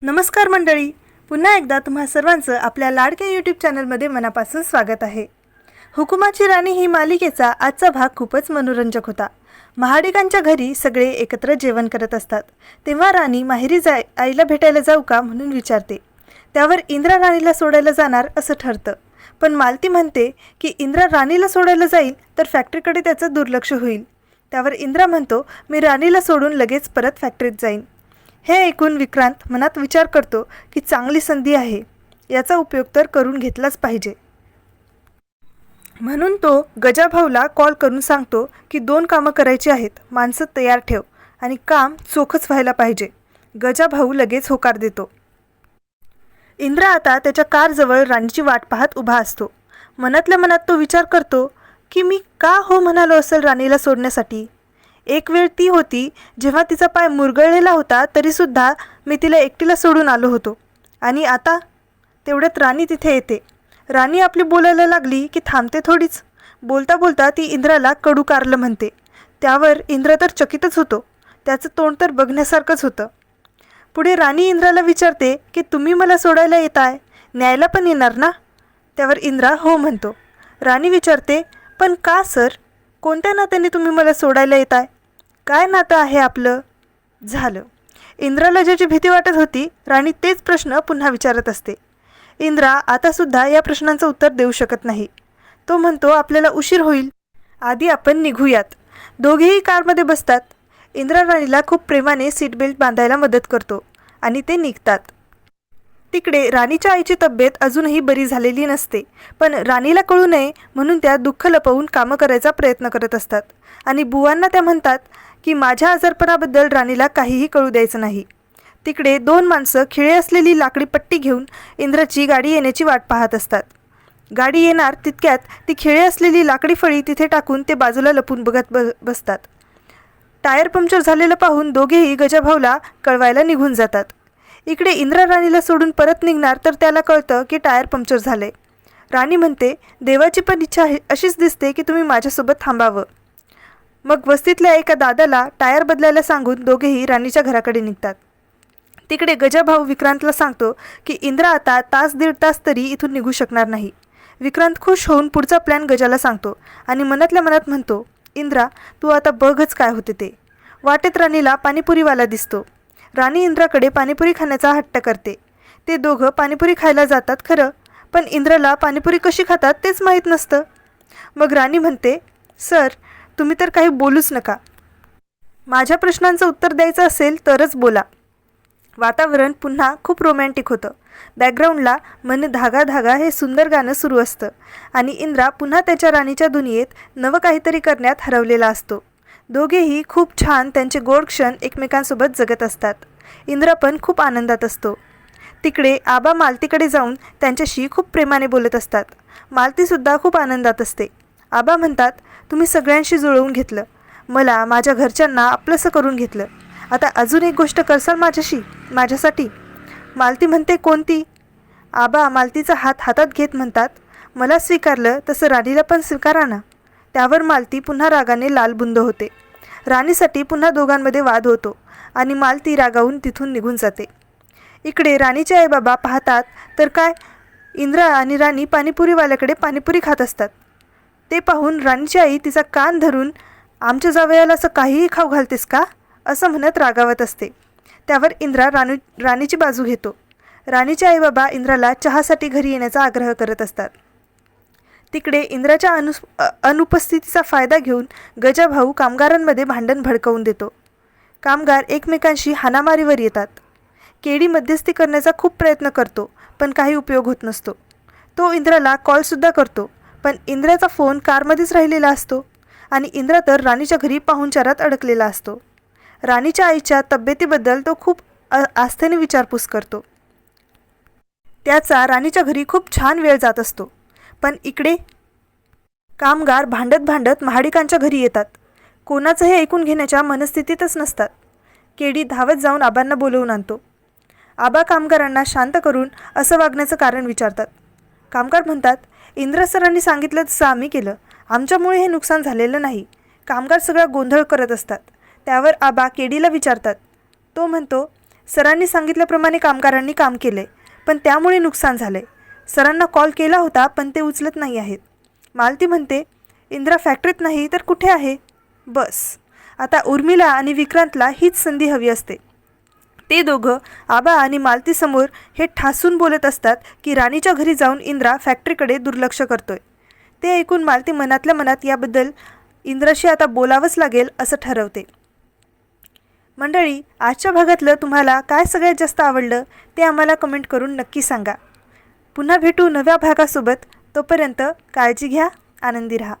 नमस्कार मंडळी, पुन्हा एकदा तुम्हा सर्वांचं आपल्या लाडक्या यूट्यूब चॅनलमध्ये मनापासून स्वागत आहे। हुकुमाची राणी ही मालिकेचा आजचा भाग खूपच मनोरंजक होता। महाडिकांच्या घरी सगळे एकत्र जेवण करत असतात तेव्हा राणी माहेरी आईला भेटायला जाऊ का म्हणून विचारते। त्यावर इंद्रा राणीला सोडायला जाणार असं ठरतं, पण मालती म्हणते की इंद्रा राणीला सोडायला जाईल तर फॅक्टरीकडे त्याचं दुर्लक्ष होईल। त्यावर इंद्रा म्हणतो, मी राणीला सोडून लगेच परत फॅक्टरीत जाईन। हे ऐकून विक्रांत मनात विचार करतो की चांगली संधी आहे, याचा उपयोग तर करून घेतलाच पाहिजे। म्हणून तो गजाभाऊला कॉल करून सांगतो की 2 कामं करायची आहेत, माणसं तयार ठेव आणि काम चोखच व्हायला पाहिजे। गजाभाऊ लगेच होकार देतो। इंद्रा आता त्याच्या कारजवळ राणीची वाट पाहत उभा असतो। मनातल्या मनात तो विचार करतो की मी का हो म्हणालो असेल राणीला सोडण्यासाठी। एक वेळ ती होती जेव्हा तिचा पाय मुरगळलेला होता तरीसुद्धा मी तिला एकटीला सोडून आलो होतो, आणि आता तेवढ्यात राणी तिथे येते। राणी आपली बोलायला लागली की थांबते थोडीच। बोलता बोलता ती इंद्राला कडू कारलं म्हणते। त्यावर इंद्र तर चकितच होतो, त्याचं तोंड तर बघण्यासारखंच होतं। पुढे राणी इंद्राला विचारते की तुम्ही मला सोडायला येताय, न्यायला पण येणार ना? त्यावर इंद्रा हो म्हणतो। राणी विचारते, पण का सर, कोणत्या नात्याने तुम्ही मला सोडायला येताय? काय नातं आहे आपलं? झालं। इंद्राला ज्याची भीती वाटत होती, राणी तेच प्रश्न पुन्हा विचारत असते। इंद्रा आतासुद्धा या प्रश्नांचं उत्तर देऊ शकत नाही। तो म्हणतो, आपल्याला उशीर होईल, आधी आपण निघूयात। दोघेही कारमध्ये बसतात। इंद्रा राणीला खूप प्रेमाने सीट बेल्ट बांधायला मदत करतो आणि ते निघतात। तिकडे राणीच्या आईची तब्येत अजूनही बरी झालेली नसते, पण राणीला कळू नये म्हणून त्या दुःख लपवून कामं करायचा प्रयत्न करत असतात आणि बुवांना त्या म्हणतात की माझ्या आजारपणाबद्दल राणीला काहीही कळू द्यायचं नाही। तिकडे 2 माणसं खिळे असलेली लाकडी पट्टी घेऊन इंद्राची गाडी येण्याची वाट पाहत असतात। गाडी येणार तितक्यात ती खिळे असलेली लाकडी फळी तिथे टाकून ते बाजूला लपून बघत बसतात। टायर पंक्चर झालेलं पाहून दोघेही गजाभाऊला कळवायला निघून जातात। इकडे इंद्रा राणीला सोडून परत निघणार तर त्याला कळतं की टायर पंक्चर झाले। राणी म्हणते, देवाची पण इच्छा अशीच दिसते की तुम्ही माझ्यासोबत थांबावं। मग वस्तीतल्या एका दादाला टायर बदलायला सांगून दोघेही राणीच्या घराकडे निघतात। तिकडे गजाभाऊ विक्रांतला सांगतो की इंद्रा आता तास 1.5 तास तरी इथून निघू शकणार नाही। विक्रांत खुश होऊन पुढचा प्लॅन गजाला सांगतो आणि मनातल्या मनात म्हणतो, इंद्रा तू आता बघच काय होते ते। वाटेत राणीला पाणीपुरीवाला दिसतो। राणी इंद्राकडे पाणीपुरी खाण्याचा हट्ट करते। ते दोघं पाणीपुरी खायला जातात खरं, पण इंद्राला पाणीपुरी कशी खातात तेच माहीत नसतं। मग राणी म्हणते, सर तुम्ही तर काही बोलूच नका, माझ्या प्रश्नांचं उत्तर द्यायचं असेल तरच बोला। वातावरण पुन्हा खूप रोमॅन्टिक होतं। बॅकग्राऊंडला मन धागा धागा हे सुंदर गाणं सुरू असतं आणि इंद्रा पुन्हा त्याच्या राणीच्या दुनियेत नवं काहीतरी करण्यात हरवलेला असतो। दोघेही खूप छान त्यांचे गोड क्षण एकमेकांसोबत जगत असतात। इंद्रा पण खूप आनंदात असतो। तिकडे आबा मालतीकडे जाऊन त्यांच्याशी खूप प्रेमाने बोलत असतात। मालतीसुद्धा खूप आनंदात असते। आबा म्हणतात, तुम्ही सगळ्यांशी जुळवून घेतलं, मला माझ्या घरच्यांना आपलंसं करून घेतलं, आता अजून एक गोष्ट करसाल माझ्यासाठी? मालती म्हणते, कोणती? आबा मालतीचा हात हातात घेत म्हणतात, मला स्वीकारलं तसं राणीला पण स्वीकारा ना। त्यावर मालती पुन्हा रागाने लालबुंद होते। राणीसाठी पुन्हा दोघांमध्ये वाद होतो आणि मालती रागावून तिथून निघून जाते। इकडे राणीचे आईबाबा पाहतात तर काय, इंद्रा आणि राणी पाणीपुरीवाल्याकडे पाणीपुरी खात असतात। ते पाहून राणीची आई तिचा कान धरून, आमच्या जावयाला असं काहीही खाऊ घालतेस का, असं म्हणत रागावत असते। त्यावर इंद्रा राणीची बाजू घेतो। राणीचे आईबाबा इंद्राला चहासाठी घरी येण्याचा आग्रह करत असतात। तिकडे इंद्राच्या अनुपस्थितीचा फायदा घेऊन गजाभाऊ कामगारांमध्ये भांडण भडकवून देतो। कामगार एकमेकांशी हाणामारीवर येतात। केडी मध्यस्थी करण्याचा खूप प्रयत्न करतो, पण काही उपयोग होत नसतो। तो इंद्राला कॉलसुद्धा करतो, पण इंद्राचा फोन कारमध्येच राहिलेला असतो आणि इंद्रा तर राणीच्या घरी पाहुणचारात अडकलेला असतो। राणीच्या आईच्या तब्येतीबद्दल तो खूप आस्थेने विचारपूस करतो। त्याचा राणीच्या घरी खूप छान वेळ जात असतो। पण इकडे कामगार भांडत भांडत महाडिकांच्या घरी येतात। कोणाचंही ऐकून घेण्याच्या मनस्थितीतच नसतात। केडी धावत जाऊन आबांना बोलवून आणतो। आबा कामगारांना शांत करून असं वागण्याचं कारण विचारतात। कामगार म्हणतात, इंद्रा सरांनी सांगितलं तसं आम्ही केलं, आमच्यामुळे हे नुकसान झालेलं नाही। कामगार सगळा गोंधळ करत असतात। त्यावर आबा केडीला विचारतात। तो म्हणतो, सरांनी सांगितल्याप्रमाणे कामगारांनी काम केले, पण त्यामुळे नुकसान झाले. सरांना कॉल केला होता पण ते उचलत नाही आहेत. मालती म्हणते, इंद्रा फॅक्टरीत नाही तर कुठे आहे? बस आता उर्मिला आणि विक्रांतला हीच संधी हवी असते. ते दोघं आबा आणि मालतीसमोर हे ठासून बोलत असतात की राणीच्या घरी जाऊन इंद्रा फॅक्टरीकडे दुर्लक्ष करतोय. ते ऐकून मालती मनातल्या मनात याबद्दल इंद्राशी आता बोलावंच लागेल असं ठरवते. मंडळी, आजच्या भागातलं तुम्हाला काय सगळ्यात जास्त आवडलं ते आम्हाला कमेंट करून नक्की सांगा. पुन्हा भेटू नव्या भागासोबत. तोपर्यंत काळजी घ्या, आनंदी राहा.